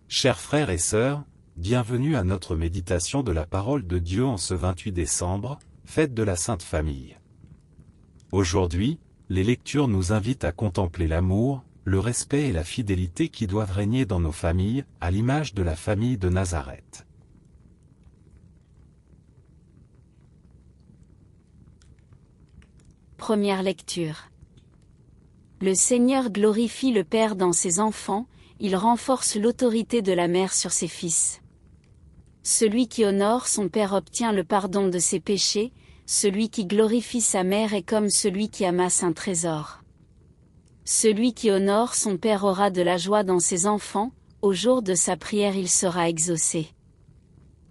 Chers frères et sœurs, bienvenue à notre méditation de la parole de Dieu en ce 28 décembre, fête de la Sainte Famille. Aujourd'hui, les lectures nous invitent à contempler l'amour, le respect et la fidélité qui doivent régner dans nos familles, à l'image de la famille de Nazareth. Première lecture. Le Seigneur glorifie le Père dans ses enfants, il renforce l'autorité de la mère sur ses fils. Celui qui honore son père obtient le pardon de ses péchés, celui qui glorifie sa mère est comme celui qui amasse un trésor. Celui qui honore son père aura de la joie dans ses enfants, au jour de sa prière il sera exaucé.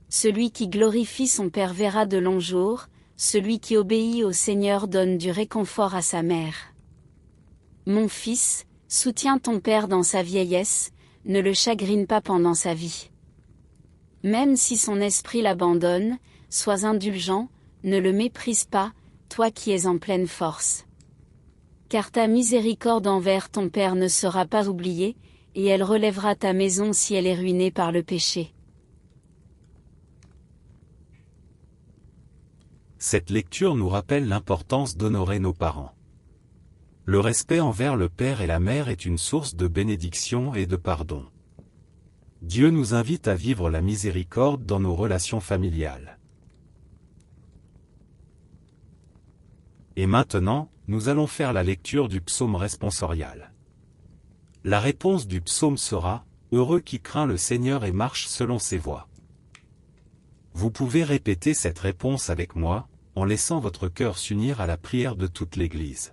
Celui qui glorifie son père verra de longs jours, celui qui obéit au Seigneur donne du réconfort à sa mère. Mon fils, soutiens ton père dans sa vieillesse, ne le chagrine pas pendant sa vie. Même si son esprit l'abandonne, sois indulgent, ne le méprise pas, toi qui es en pleine force. Car ta miséricorde envers ton père ne sera pas oubliée, et elle relèvera ta maison si elle est ruinée par le péché. Cette lecture nous rappelle l'importance d'honorer nos parents. Le respect envers le père et la mère est une source de bénédiction et de pardon. Dieu nous invite à vivre la miséricorde dans nos relations familiales. Et maintenant, nous allons faire la lecture du psaume responsorial. La réponse du psaume sera « Heureux qui craint le Seigneur et marche selon ses voies ». Vous pouvez répéter cette réponse avec moi, en laissant votre cœur s'unir à la prière de toute l'Église.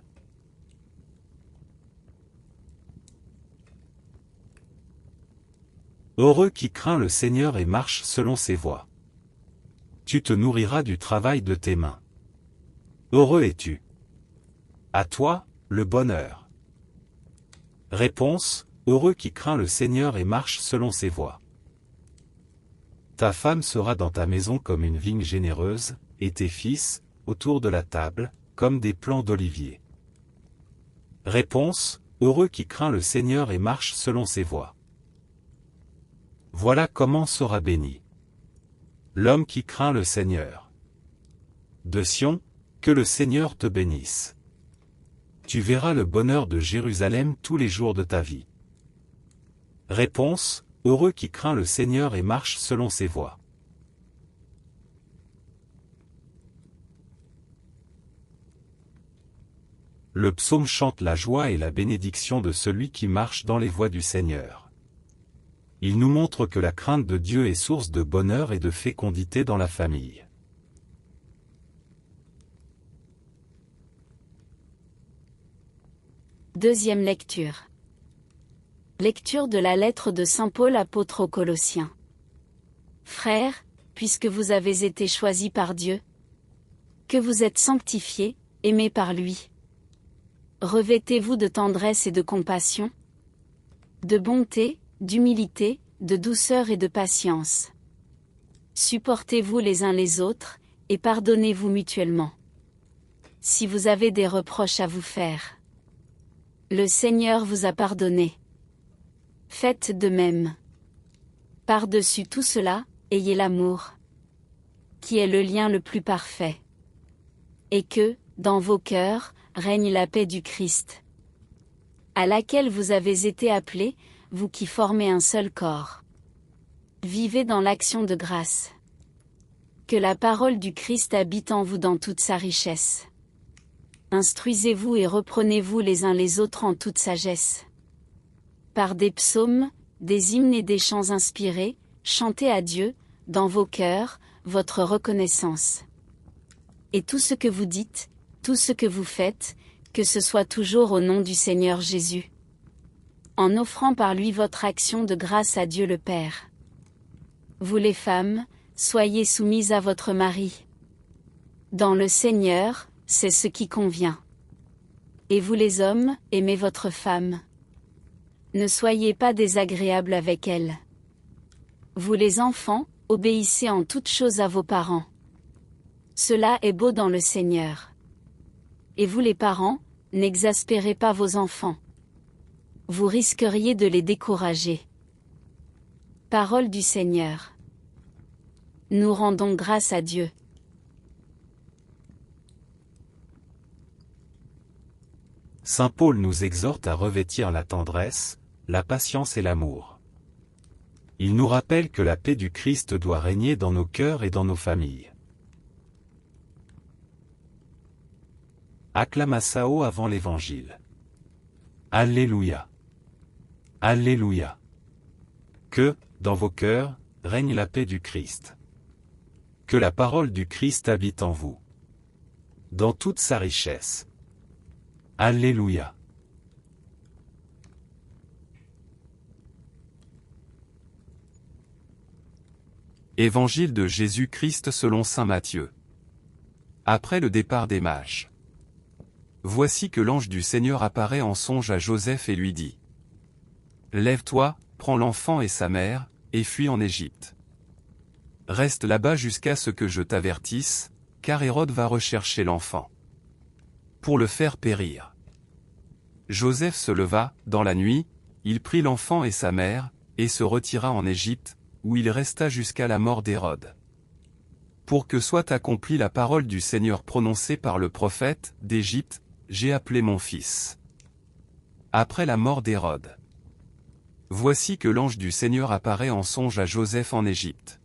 Heureux qui craint le Seigneur et marche selon ses voies. Tu te nourriras du travail de tes mains. Heureux es-tu. À toi, le bonheur. Réponse, heureux qui craint le Seigneur et marche selon ses voies. Ta femme sera dans ta maison comme une vigne généreuse, et tes fils, autour de la table, comme des plants d'olivier. Réponse, heureux qui craint le Seigneur et marche selon ses voies. Voilà comment sera béni l'homme qui craint le Seigneur. De Sion, que le Seigneur te bénisse. Tu verras le bonheur de Jérusalem tous les jours de ta vie. Réponse, heureux qui craint le Seigneur et marche selon ses voies. Le psaume chante la joie et la bénédiction de celui qui marche dans les voies du Seigneur. Il nous montre que la crainte de Dieu est source de bonheur et de fécondité dans la famille. Deuxième lecture. Lecture de la lettre de saint Paul apôtre aux Colossiens. Frères, puisque vous avez été choisis par Dieu, que vous êtes sanctifiés, aimés par lui. Revêtez-vous de tendresse et de compassion, de bonté, d'humilité, de douceur et de patience. Supportez-vous les uns les autres, et pardonnez-vous mutuellement. Si vous avez des reproches à vous faire, le Seigneur vous a pardonné. Faites de même. Par-dessus tout cela, ayez l'amour, qui est le lien le plus parfait. Et que, dans vos cœurs, règne la paix du Christ, à laquelle vous avez été appelés, vous qui formez un seul corps. Vivez dans l'action de grâce. Que la parole du Christ habite en vous dans toute sa richesse. Instruisez-vous et reprenez-vous les uns les autres en toute sagesse. Par des psaumes, des hymnes et des chants inspirés, chantez à Dieu, dans vos cœurs, votre reconnaissance. Et tout ce que vous dites, tout ce que vous faites, que ce soit toujours au nom du Seigneur Jésus, en offrant par lui votre action de grâce à Dieu le Père. Vous les femmes, soyez soumises à votre mari. Dans le Seigneur, c'est ce qui convient. Et vous les hommes, aimez votre femme. Ne soyez pas désagréables avec elle. Vous les enfants, obéissez en toutes choses à vos parents. Cela est beau dans le Seigneur. Et vous les parents, n'exaspérez pas vos enfants. Vous risqueriez de les décourager. Parole du Seigneur. Nous rendons grâce à Dieu. Saint Paul nous exhorte à revêtir la tendresse, la patience et l'amour. Il nous rappelle que la paix du Christ doit régner dans nos cœurs et dans nos familles. Acclamatio avant l'Évangile. Alléluia. Alléluia. Que, dans vos cœurs, règne la paix du Christ. Que la parole du Christ habite en vous. Dans toute sa richesse. Alléluia. Évangile de Jésus-Christ selon saint Matthieu. Après le départ des mages. Voici que l'ange du Seigneur apparaît en songe à Joseph et lui dit : Lève-toi, prends l'enfant et sa mère, et fuis en Égypte. Reste là-bas jusqu'à ce que je t'avertisse, car Hérode va rechercher l'enfant pour le faire périr. Joseph se leva, dans la nuit, il prit l'enfant et sa mère, et se retira en Égypte, où il resta jusqu'à la mort d'Hérode. Pour que soit accomplie la parole du Seigneur prononcée par le prophète, d'Égypte, j'ai appelé mon fils. Après la mort d'Hérode. Voici que l'ange du Seigneur apparaît en songe à Joseph en Égypte.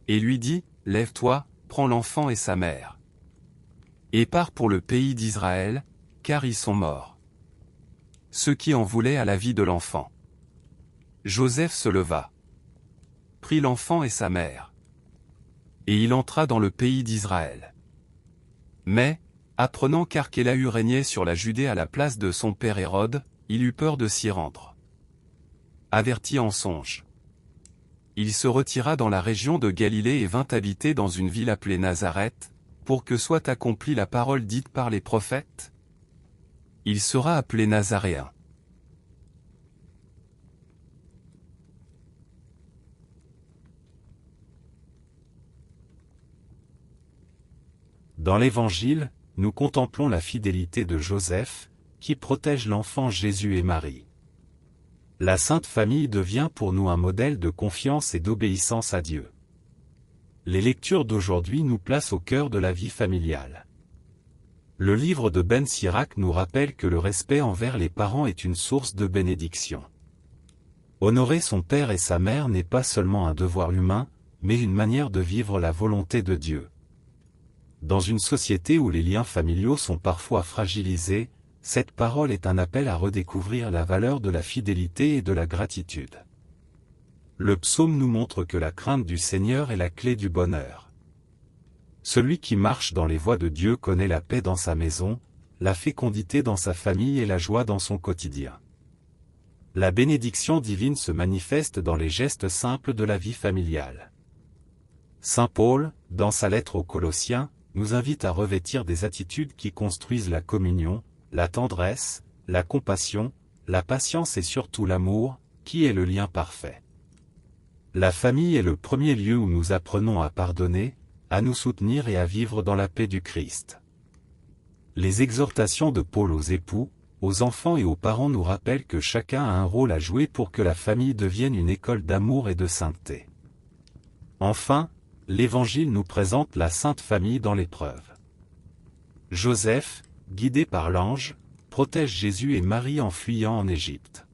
Et lui dit : Lève-toi, prends l'enfant et sa mère. Et pars pour le pays d'Israël, car ils sont morts. Ceux qui en voulaient à la vie de l'enfant. Joseph se leva, prit l'enfant et sa mère. Et il entra dans le pays d'Israël. Mais, apprenant qu'Archélaü régnait sur la Judée à la place de son père Hérode, il eut peur de s'y rendre. Averti en songe. Il se retira dans la région de Galilée et vint habiter dans une ville appelée Nazareth, pour que soit accomplie la parole dite par les prophètes. Il sera appelé Nazaréen. Dans l'Évangile, nous contemplons la fidélité de Joseph, qui protège l'enfant Jésus et Marie. La Sainte Famille devient pour nous un modèle de confiance et d'obéissance à Dieu. Les lectures d'aujourd'hui nous placent au cœur de la vie familiale. Le livre de Ben Sirac nous rappelle que le respect envers les parents est une source de bénédiction. Honorer son père et sa mère n'est pas seulement un devoir humain, mais une manière de vivre la volonté de Dieu. Dans une société où les liens familiaux sont parfois fragilisés, cette parole est un appel à redécouvrir la valeur de la fidélité et de la gratitude. Le psaume nous montre que la crainte du Seigneur est la clé du bonheur. Celui qui marche dans les voies de Dieu connaît la paix dans sa maison, la fécondité dans sa famille et la joie dans son quotidien. La bénédiction divine se manifeste dans les gestes simples de la vie familiale. Saint Paul, dans sa lettre aux Colossiens, nous invite à revêtir des attitudes qui construisent la communion, la tendresse, la compassion, la patience et surtout l'amour, qui est le lien parfait. La famille est le premier lieu où nous apprenons à pardonner, à nous soutenir et à vivre dans la paix du Christ. Les exhortations de Paul aux époux, aux enfants et aux parents nous rappellent que chacun a un rôle à jouer pour que la famille devienne une école d'amour et de sainteté. Enfin, l'Évangile nous présente la Sainte Famille dans l'épreuve. Joseph, guidé par l'ange, protège Jésus et Marie en fuyant en Égypte.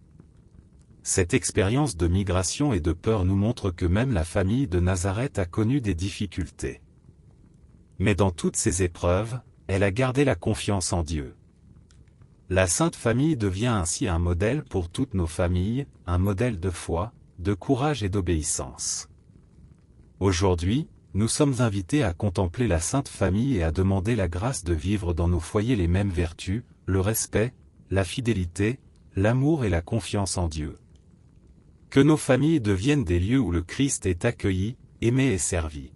Cette expérience de migration et de peur nous montre que même la famille de Nazareth a connu des difficultés. Mais dans toutes ces épreuves, elle a gardé la confiance en Dieu. La Sainte Famille devient ainsi un modèle pour toutes nos familles, un modèle de foi, de courage et d'obéissance. Aujourd'hui, nous sommes invités à contempler la Sainte Famille et à demander la grâce de vivre dans nos foyers les mêmes vertus, le respect, la fidélité, l'amour et la confiance en Dieu. Que nos familles deviennent des lieux où le Christ est accueilli, aimé et servi.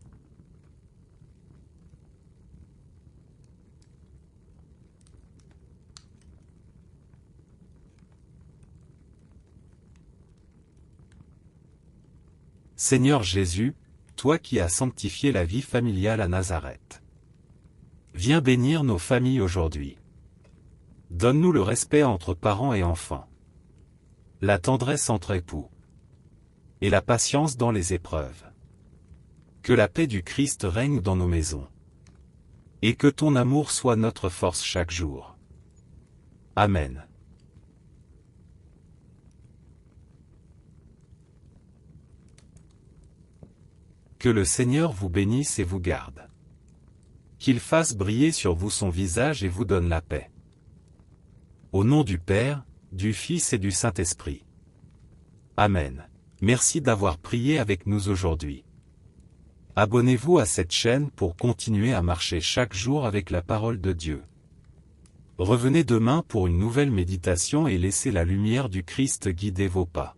Seigneur Jésus, toi qui as sanctifié la vie familiale à Nazareth. Viens bénir nos familles aujourd'hui. Donne-nous le respect entre parents et enfants. La tendresse entre époux. et la patience dans les épreuves. Que la paix du Christ règne dans nos maisons. Et que ton amour soit notre force chaque jour. Amen. Que le Seigneur vous bénisse et vous garde. Qu'il fasse briller sur vous son visage et vous donne la paix. Au nom du Père, du Fils et du Saint-Esprit. Amen. Merci d'avoir prié avec nous aujourd'hui. Abonnez-vous à cette chaîne pour continuer à marcher chaque jour avec la parole de Dieu. Revenez demain pour une nouvelle méditation et laissez la lumière du Christ guider vos pas.